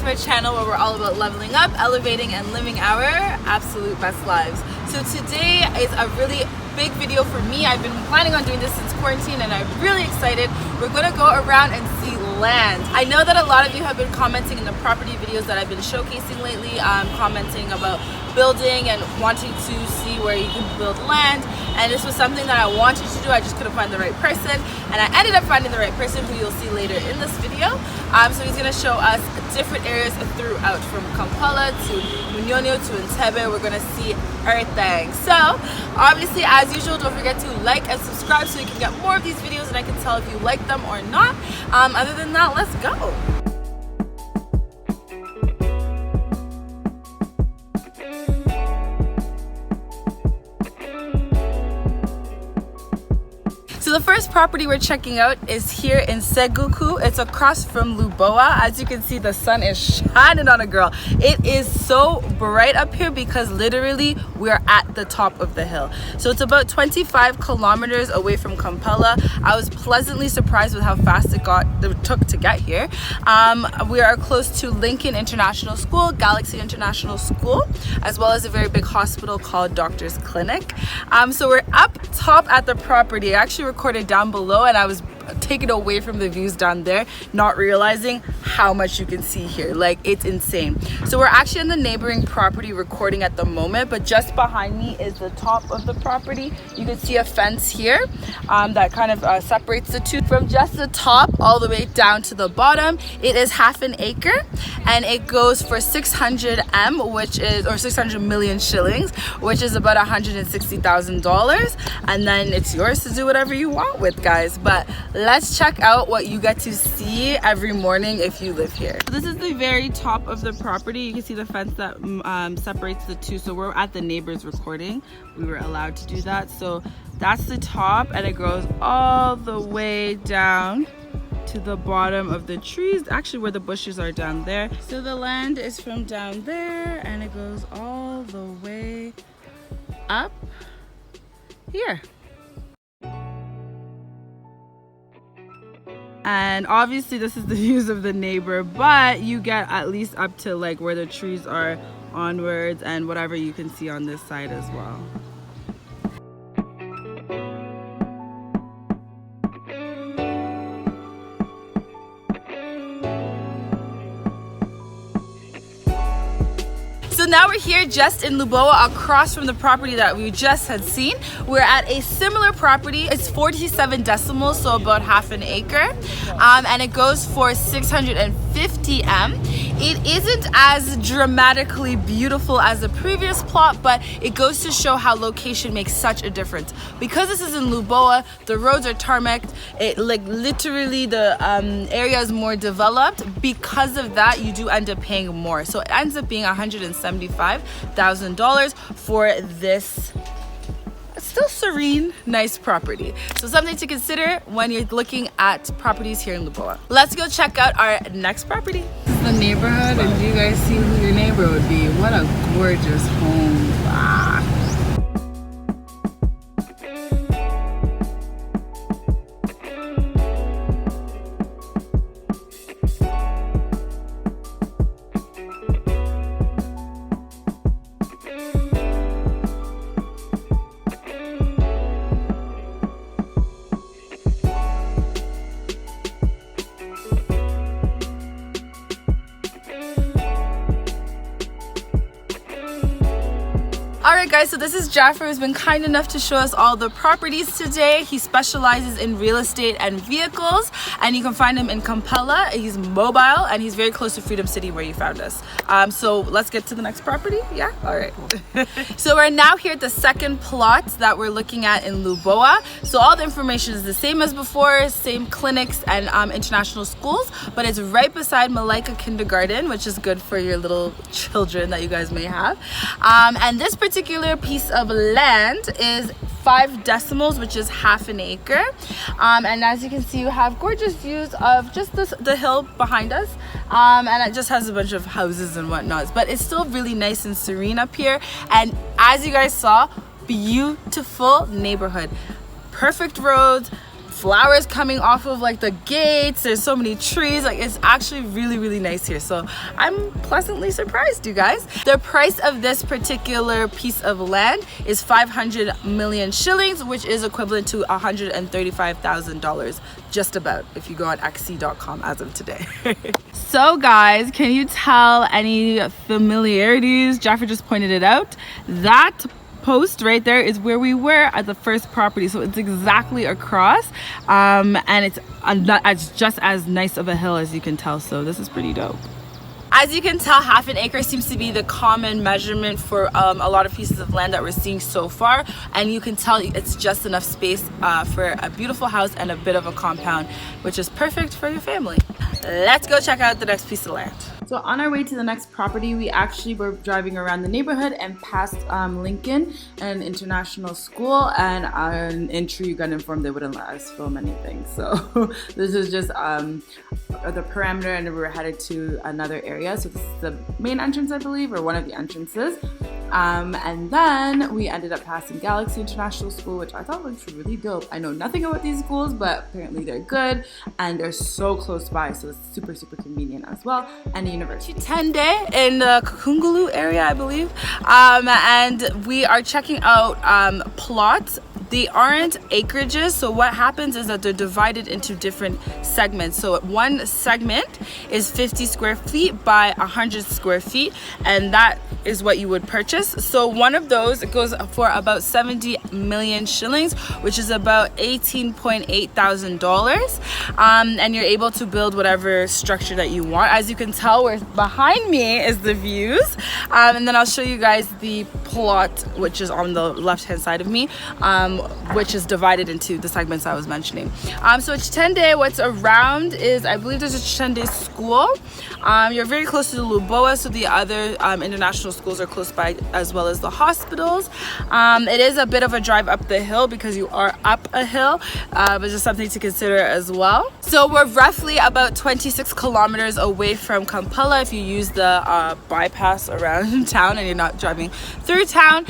my channel where we're all about leveling up, elevating, and living our absolute best lives. So today is a really big video for me. I've been planning on doing this since quarantine and I'm really excited. We're gonna go around and see land. I know that a lot of you have been commenting in the property videos that I've been showcasing lately, commenting about building and wanting to see where you can build land, and this was something that I wanted to do. I just couldn't find the right person, and I ended up finding the right person who you'll see later in this video. So he's going to show us different areas throughout, from Kampala to MUNYONYO to Entebbe. We're going to see everything. So obviously, as usual, don't forget to like and subscribe so you can get more of these videos and I can tell if you like them or not. Other than that, let's go. So the first property we're checking out is here in SEGUKU. It's across from LUBOWA. As you can see, the sun is shining on a girl. It is so bright up here because literally we're at the top of the hill. So it's about 25 kilometers away from Kampala. I was pleasantly surprised with how fast it took to get here. We are close to Lincoln International School, Galaxy International School, as well as a very big hospital called Doctor's Clinic. So we're up top at the property. I actually recorded down below and I was taken away from the views down there, not realizing how much you can see here. Like, it's insane. So we're actually in the neighboring property recording at the moment, but just behind me is the top of the property. You can see a fence here that kind of separates the two. From just the top all the way down to the bottom, it is half an acre and it goes for 600 M, which is, or 600 million shillings, which is about $160,000, and then it's yours to do whatever you want with, guys. But let's check out what you get to see every morning if you live here. This is the very top of the property. You can see the fence that separates the two. So we're at the neighbors recording. We were allowed to do that. So that's the top and it goes all the way down to the bottom of the trees, actually where the bushes are down there. So the land is from down there and it goes all the way up here. And obviously this is the views of the neighbor, but you get at least up to like where the trees are onwards and whatever you can see on this side as well. So now we're here just in LUBOWA, across from the property that we just had seen. We're at a similar property. It's 47 decimals, so about half an acre, and it goes for 650 M. It isn't as dramatically beautiful as the previous plot, but it goes to show how location makes such a difference. Because this is in LUBOWA, the roads are tarmacked. It, like, literally the area is more developed. Because of that, you do end up paying more. So it ends up being $175,000 for this still serene, nice property. So something to consider when you're looking at properties here in LUBOWA. Let's go check out our next property. This is the neighborhood, and do you guys see who your neighbor would be? What a gorgeous home. Ah. Alright guys, so this is Jaffer, who's been kind enough to show us all the properties today. He specializes in real estate and vehicles, and you can find him in Kampala. He's mobile and he's very close to Freedom City where you found us. So let's get to the next property. Yeah, alright. So we're now here at the second plot that we're looking at in LUBOWA. So all the information is the same as before, same clinics and international schools, but it's right beside Malaika Kindergarten, which is good for your little children that you guys may have. And this particular piece of land is 5 decimals, which is half an acre, and as you can see, you have gorgeous views of just the hill behind us, and it just has a bunch of houses and whatnot, but it's still really nice and serene up here. And as you guys saw, beautiful neighborhood, perfect roads, flowers coming off of like the gates. There's so many trees. Like, it's actually really nice here. So I'm pleasantly surprised, you guys. The price of this particular piece of land is 500 million shillings, which is equivalent to $135,000 just about, if you go on xc.com as of today. So guys, can you tell any familiarities? Jaffer just pointed it out. That post right there is where we were at the first property, so it's exactly across, and it's just as nice of a hill as you can tell, so this is pretty dope. As you can tell, half an acre seems to be the common measurement for a lot of pieces of land that we're seeing so far, and you can tell it's just enough space for a beautiful house and a bit of a compound, which is perfect for your family. Let's go check out the next piece of land. So on our way to the next property, we actually were driving around the neighborhood and passed Lincoln, an international school, and in true Ugandan form, they wouldn't let us film anything. So this is just the parameter, and we were headed to another area. So this is the main entrance, I believe, or one of the entrances. And then we ended up passing Galaxy International School, which I thought was really dope. I know nothing about these schools, but apparently they're good and they're so close by, so it's super convenient as well. And a university. KITENDE in the Kungulu area, I believe. And we are checking out plots. They aren't acreages, so what happens is that they're divided into different segments. So one segment is 50 square feet by 100 square feet, and that is what you would purchase. So one of those goes for about 70 million shillings, which is about $18.8 thousand, and you're able to build whatever structure that you want. As you can tell, where behind me is the views, and then I'll show you guys the plot, which is on the left hand side of me, which is divided into the segments I was mentioning. So at KITENDE, what's around is, I believe there's a KITENDE school. You're very close to the LUBOWA, so the other international schools are close by, as well as the hospitals. It is a bit of a drive up the hill because you are up a hill, but just something to consider as well. So we're roughly about 26 kilometers away from Kampala if you use the bypass around town and you're not driving through town,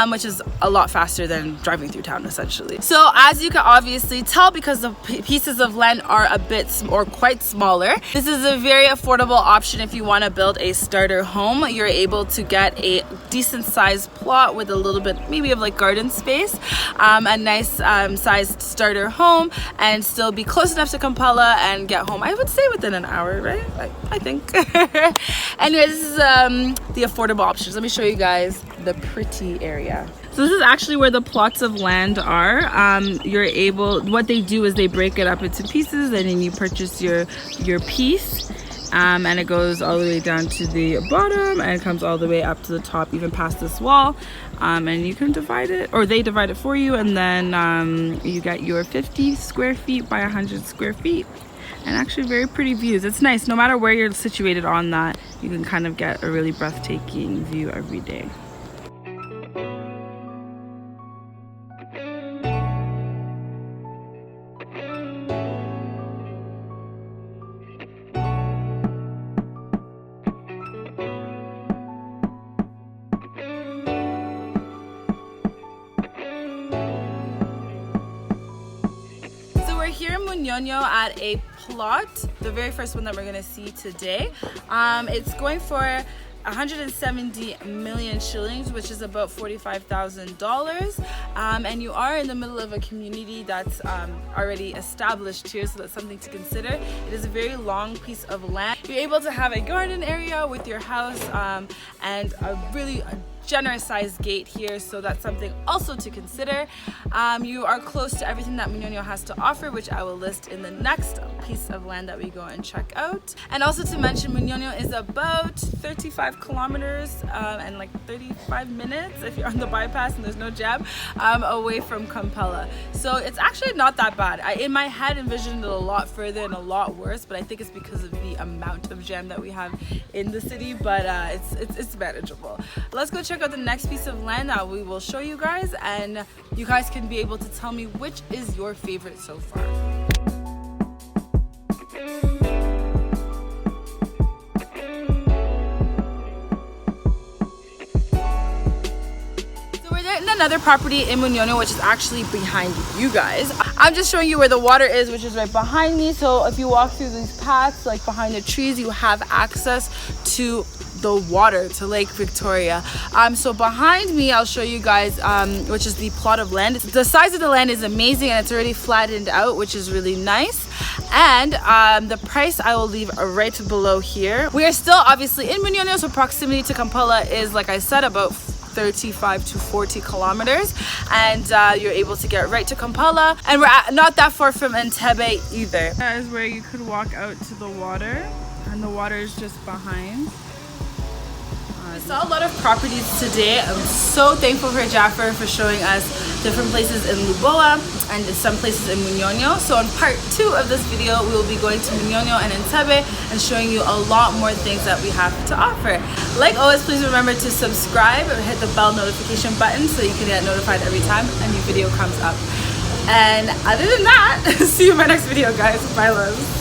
which is a lot faster than driving through town essentially. So as you can obviously tell, because the pieces of land are a bit or quite smaller, this is a very affordable option if you want to build a starter home. You're able to get a decent sized plot with a little bit maybe of like garden space, a nice sized starter home, and still be close enough to Kampala and get home, I would say, within an hour, right? I think. Anyway, this is the affordable options. Let me show you guys the pretty area. So this is actually where the plots of land are. What they do is they break it up into pieces, and then you purchase your piece, and it goes all the way down to the bottom and comes all the way up to the top, even past this wall, and you can divide it, or they divide it for you, and then you get your 50 square feet by 100 square feet. And actually very pretty views. It's nice, no matter where you're situated on that, you can kind of get a really breathtaking view every day. Here in MUNYONYO at a plot, the very first one that we're going to see today. It's going for 170 million shillings, which is about $45,000, and you are in the middle of a community that's already established here, so that's something to consider. It is a very long piece of land. You're able to have a garden area with your house, and a really generous sized gate here, so that's something also to consider. You are close to everything that MUNYONYO has to offer, which I will list in the next piece of land that we go and check out. And also to mention, MUNYONYO is about 35 kilometers and like 35 minutes if you're on the bypass and there's no jam, away from Kampala. So it's actually not that bad. I in my head envisioned it a lot further and a lot worse, but I think it's because of the amount of jam that we have in the city, but it's manageable. Let's go check out the next piece of land that we will show you guys, and you guys can be able to tell me which is your favorite so far. another property in Munyonyo, which is actually behind you guys. I'm just showing you where the water is, which is right behind me. So if you walk through these paths, like behind the trees, you have access to the water, to Lake Victoria. So behind me, I'll show you guys, which is the plot of land. The size of the land is amazing, and it's already flattened out, which is really nice. And the price I will leave right below here. We are still obviously in Munyonyo, so proximity to Kampala is, like I said, about 35 to 40 kilometers, and you're able to get right to Kampala, and we're not that far from Entebbe either. That is where you could walk out to the water, and the water is just behind. I saw a lot of properties today. I'm so thankful for Jaffer for showing us different places in LUBOWA and some places in Munyonyo. So in part 2 of this video, we will be going to Munyonyo and Entebbe and showing you a lot more things that we have to offer. Like always, please remember to subscribe and hit the bell notification button so you can get notified every time a new video comes up. And other than that, see you in my next video, guys. Bye, loves.